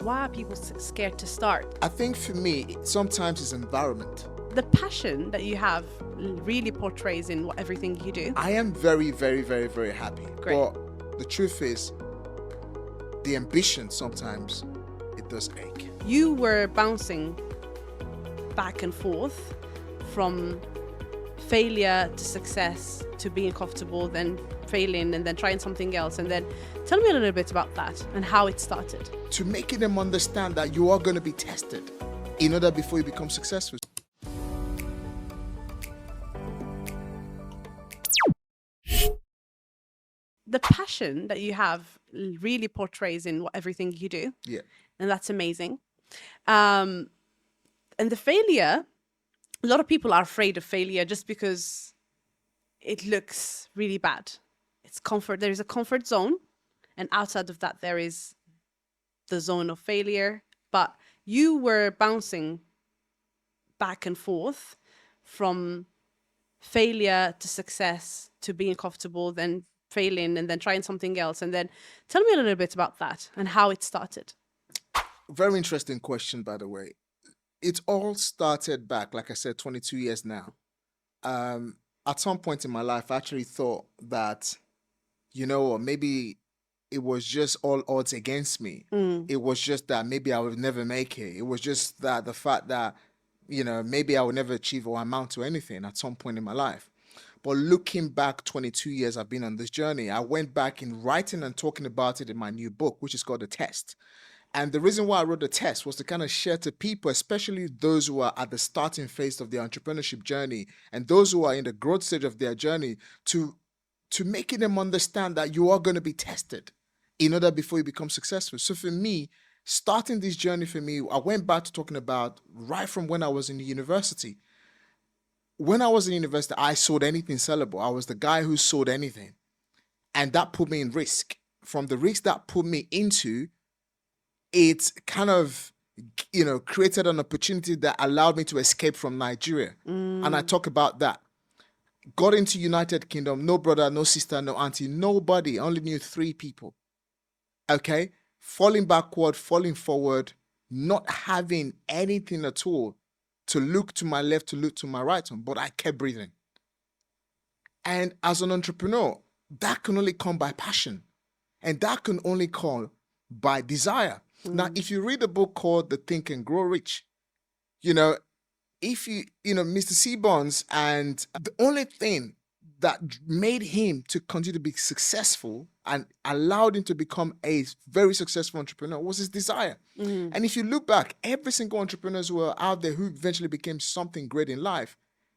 Why are people scared to start? I think for me, sometimes it's environment. The passion that you have really portrays in everything you do. I am very, very, very, very happy. Great. But the truth is, the ambition sometimes, it does ache. You were bouncing back and forth from failure to success to being comfortable, then failing, and then trying something else. And then tell me a little bit about that and how it started. To making them understand that you are going to be tested in order before you become successful. The passion that you have really portrays in everything you do. Yeah. And that's amazing. And the failure, a lot of people are afraid of failure just because it looks really bad. It's comfort. There is a comfort zone, and outside of that, there is the zone of failure. But you were bouncing back and forth from failure to success to being comfortable, then failing, and then trying something else. And then tell me a little bit about that and how it started. Very interesting question, by the way. It all started back, like I said, 22 years now. At some point in my life, I actually thought that, maybe it was just all odds against me. It was just that maybe I would never make it. It was just that the fact that, maybe I would never achieve or amount to anything at some point in my life. But looking back 22 years I've been on this journey, I went back in writing and talking about it in my new book, which is called The Test. And the reason why I wrote The Test was to kind of share to people, especially those who are at the starting phase of their entrepreneurship journey and those who are in the growth stage of their journey, to making them understand that you are going to be tested in order before you become successful. So for me, starting this journey for me, I went back to talking about right from when I was in the university. When I was in university, I sold anything sellable. I was the guy who sold anything. And that put me in risk. From the risk that put me into, it kind of, created an opportunity that allowed me to escape from Nigeria. And I talk about that. Got into United Kingdom, no brother, no sister, no auntie, nobody. I only knew 3 people. Okay? Falling backward, falling forward, not having anything at all to look to my left, to look to my right on, but I kept breathing. And as an entrepreneur, that can only come by passion. And that can only come by desire. Now, if you read a book called The Think and Grow Rich, if Mr. C. Bonds, and the only thing that made him to continue to be successful and allowed him to become a very successful entrepreneur was his desire. And if you look back, every single entrepreneurs who are out there who eventually became something great in life,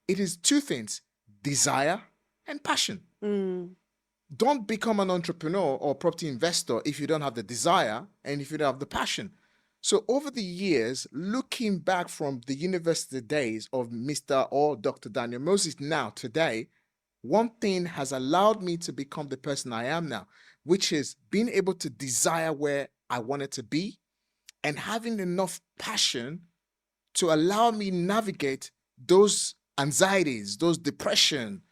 it is 2 things: desire and passion. Don't become an entrepreneur or property investor if you don't have the desire and if you don't have the passion. So over the years, looking back from the university days of Mr. or Dr. Daniel Moses now today, one thing has allowed me to become the person I am now, which is being able to desire where I wanted to be and having enough passion to allow me navigate those anxieties, those depression.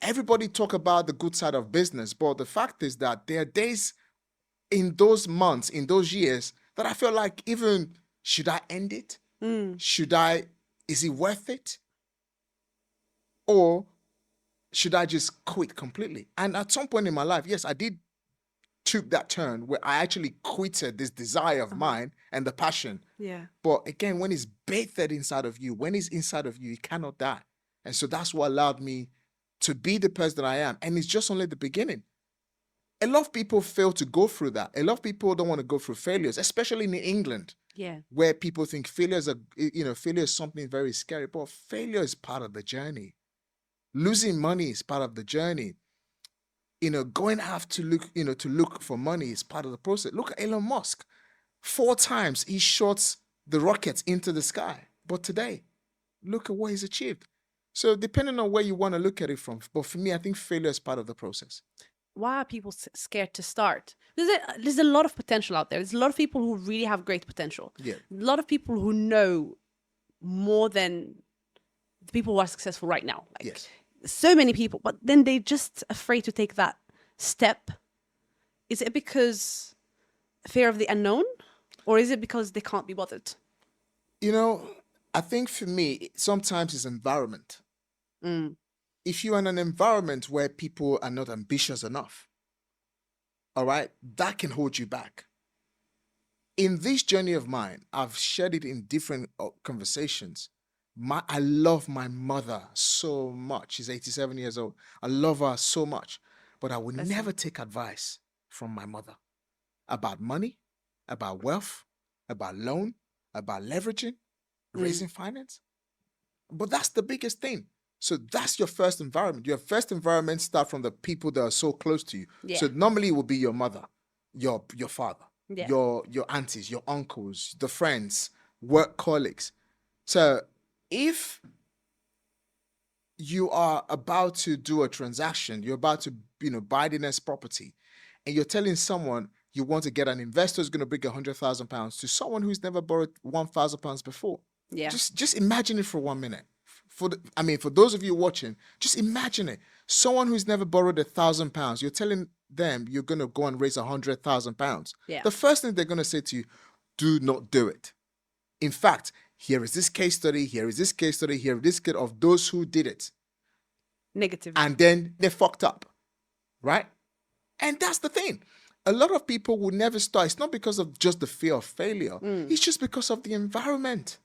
Everybody talk about the good side of business, but the fact is that there are days in those months, in those years, that I feel like, even, should I end it? Is it worth it? Or should I just quit completely? And at some point in my life, yes, I did took that turn where I actually quitted this desire of mine and the passion. Yeah. But again, when it's bathed inside of you, when it's inside of you, it cannot die. And so that's what allowed me to be the person that I am. And it's just only the beginning. A lot of people fail to go through that. A lot of people don't want to go through failures, especially in England. Yeah. Where people think failure is something very scary. But failure is part of the journey. Losing money is part of the journey. Going to look for money is part of the process. Look at Elon Musk. 4 times he shot the rockets into the sky. But today, look at what he's achieved. So depending on where you want to look at it from, but for me, I think failure is part of the process. Why are people scared to start? There's a lot of potential out there. There's a lot of people who really have great potential. Yeah. A lot of people who know more than the people who are successful right now. Yes. So many people, but then they're just afraid to take that step. Is it because fear of the unknown? Or is it because they can't be bothered? You know, I think for me, sometimes it's environment. Mm, If you're in an environment where people are not ambitious enough, all right, that can hold you back. In this journey of mine, I've shared it in different conversations. I love my mother so much. She's 87 years old. I love her so much, but I would bless her. never take advice from my mother about money, about wealth, about loan, about leveraging, Mm, raising finance. But that's the biggest thing. So that's your first environment. Your first environment start from the people that are so close to you. yeah. So normally it will be your mother, your father, Yeah. your aunties, your uncles, the friends, work colleagues. So if you are about to do a transaction, you're about to, buy the next property, and you're telling someone you want to get an investor who's going to bring £100,000 to someone who's never borrowed £1,000 before. Yeah. Just imagine it for 1 minute. For those of you watching, just imagine it. Someone who's never borrowed £1,000, you're telling them you're going to go and raise £100,000. Yeah. The first thing they're going to say to you, do not do it. In fact, here is this case study, here is this case study, here is this case of those who did it. Negative. And then they fucked up, right? And that's the thing. A lot of people will never start. It's not because of just the fear of failure. Mm, It's just because of the environment.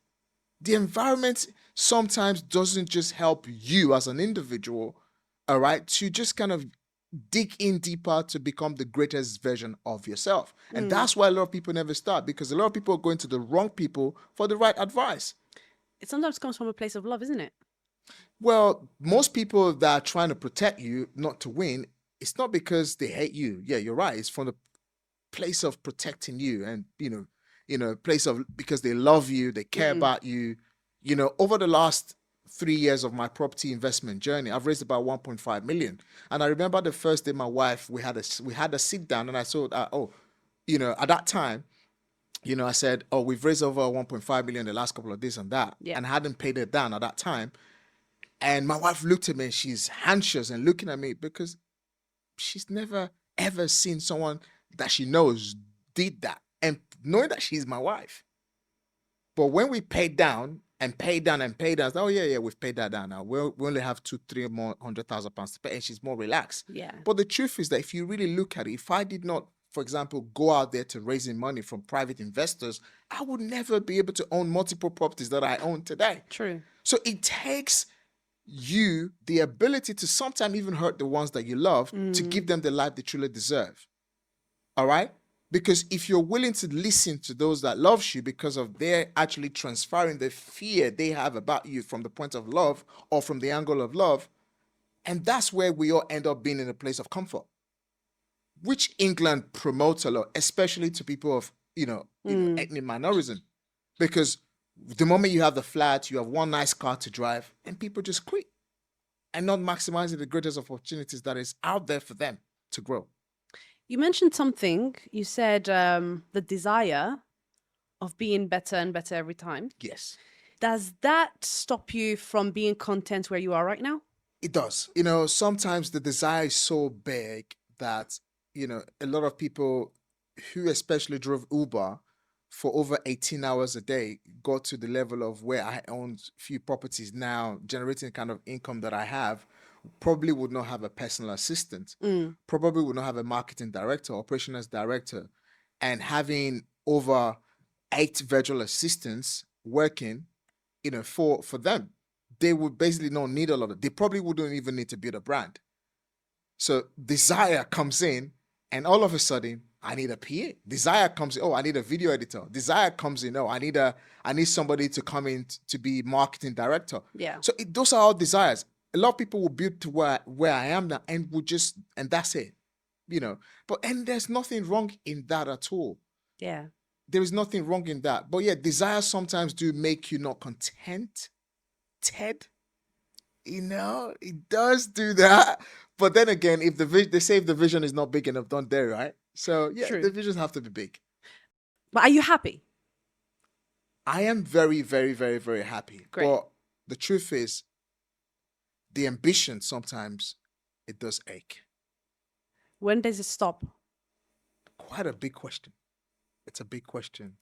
The environment sometimes doesn't just help you as an individual, all right, to just kind of dig in deeper to become the greatest version of yourself. And mm. that's why a lot of people never start, because a lot of people are going to the wrong people for the right advice. It sometimes comes from a place of love, isn't it? Well, most people that are trying to protect you not to win, it's not because they hate you. Yeah, you're right. It's from the place of protecting you, and place of, because they love you, they care Mm, about you. Over the last 3 years of my property investment journey, I've raised about 1.5 million. And I remember the first day my wife, we had a sit down, and I saw at that time, I said, oh, we've raised over 1.5 million the last couple of days on that, yeah. and I hadn't paid it down at that time. And my wife looked at me and she's anxious and looking at me because she's never ever seen someone that she knows did that. And knowing that she's my wife. But when we paid down and paid down and paid down, oh yeah, we've paid that down now. We only have 2-3 more £100,000 to pay, and she's more relaxed. Yeah. But the truth is that if you really look at it, if I did not, for example, go out there to raising money from private investors, I would never be able to own multiple properties that I own today. True. So it takes you the ability to sometimes even hurt the ones that you love to give them the life they truly deserve. All right? Because if you're willing to listen to those that loves you because of they're actually transferring the fear they have about you from the point of love or from the angle of love, and that's where we all end up being in a place of comfort, which England promotes a lot, especially to people of ethnic minorities, because the moment you have the flat, you have one nice car to drive, and people just quit and not maximizing the greatest opportunities that is out there for them to grow. You mentioned something. You said the desire of being better and better every time. Yes, Does that stop you from being content where you are right now? it does. Sometimes the desire is so big that, a lot of people who especially drove Uber for over 18 hours a day got to the level of where I own few properties now, generating the kind of income that I have, probably would not have a personal assistant, Mm, probably would not have a marketing director, operations director, and having over 8 virtual assistants working, for them. They would basically not need a lot of, they probably wouldn't even need to build a brand. So desire comes in, and all of a sudden, I need a PA. Desire comes in. Oh, I need a video editor. Desire comes in. Oh, I need somebody to come in to be marketing director. yeah. So those are all desires. A lot of people will build to where I am now, and will just, and that's it. And there's nothing wrong in that at all. Yeah. There is nothing wrong in that. But yeah, desires sometimes do make you not content. Ted, it does do that. But then again, if they say if the vision is not big enough, don't dare, right? So yeah, True. the visions have to be big. But are you happy? I am very, very, very, very happy. Great. But the truth is, the ambition sometimes it does ache. When does it stop? Quite a big question. It's a big question.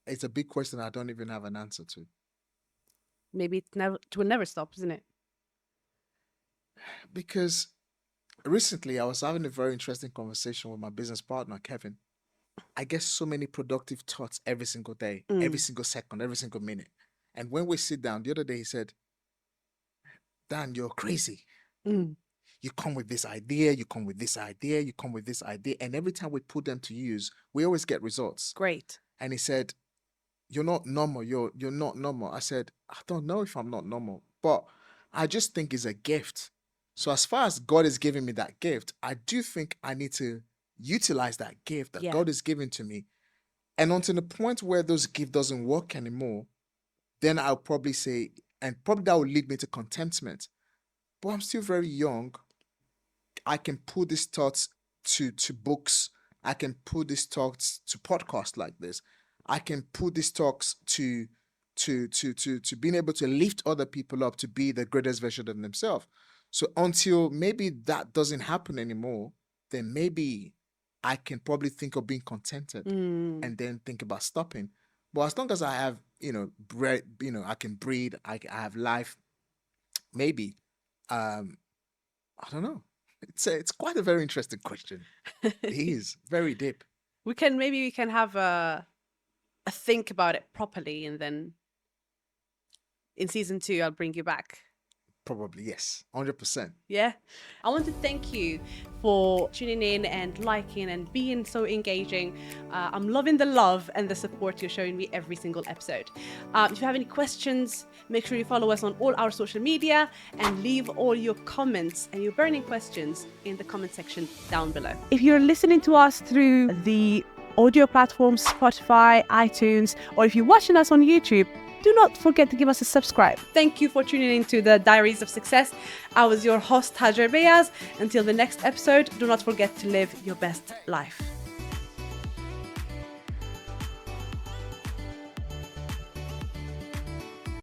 It's a big question I don't even have an answer to. Maybe it will never stop, isn't it? Because recently I was having a very interesting conversation with my business partner, Kevin. I get so many productive thoughts every single day, every single second, every single minute. And when we sit down, the other day he said, Dan, you're crazy. Mm. You come with this idea, you come with this idea, you come with this idea. And every time we put them to use, we always get results. Great. And he said, you're not normal. You're not normal. I said, I don't know if I'm not normal, but I just think it's a gift. So as far as God is giving me that gift, I do think I need to utilize that gift that Yeah. God is giving to me. And until the point where those gift doesn't work anymore, then I'll probably say, and probably that will lead me to contentment. But I'm still very young. I can put these thoughts to books. I can put these thoughts to podcasts like this. I can put these talks to being able to lift other people up to be the greatest version of themselves. So until maybe that doesn't happen anymore, then maybe I can probably think of being contented and then think about stopping. But as long as I have, breath, I can breathe, I have life, maybe. I don't know. It's quite a very interesting question. It is very deep. We can have a think about it properly, and then in season 2 I'll bring you back. Probably, yes. 100%. Yeah. I want to thank you for tuning in and liking and being so engaging. I'm loving the love and the support you're showing me every single episode. If you have any questions, make sure you follow us on all our social media and leave all your comments and your burning questions in the comment section down below. If you're listening to us through the audio platforms, Spotify, iTunes, or if you're watching us on YouTube, do not forget to give us a subscribe. Thank you for tuning in to the Diaries of Success. I was your host, Hajar Beyaz. Until the next episode, do not forget to live your best life.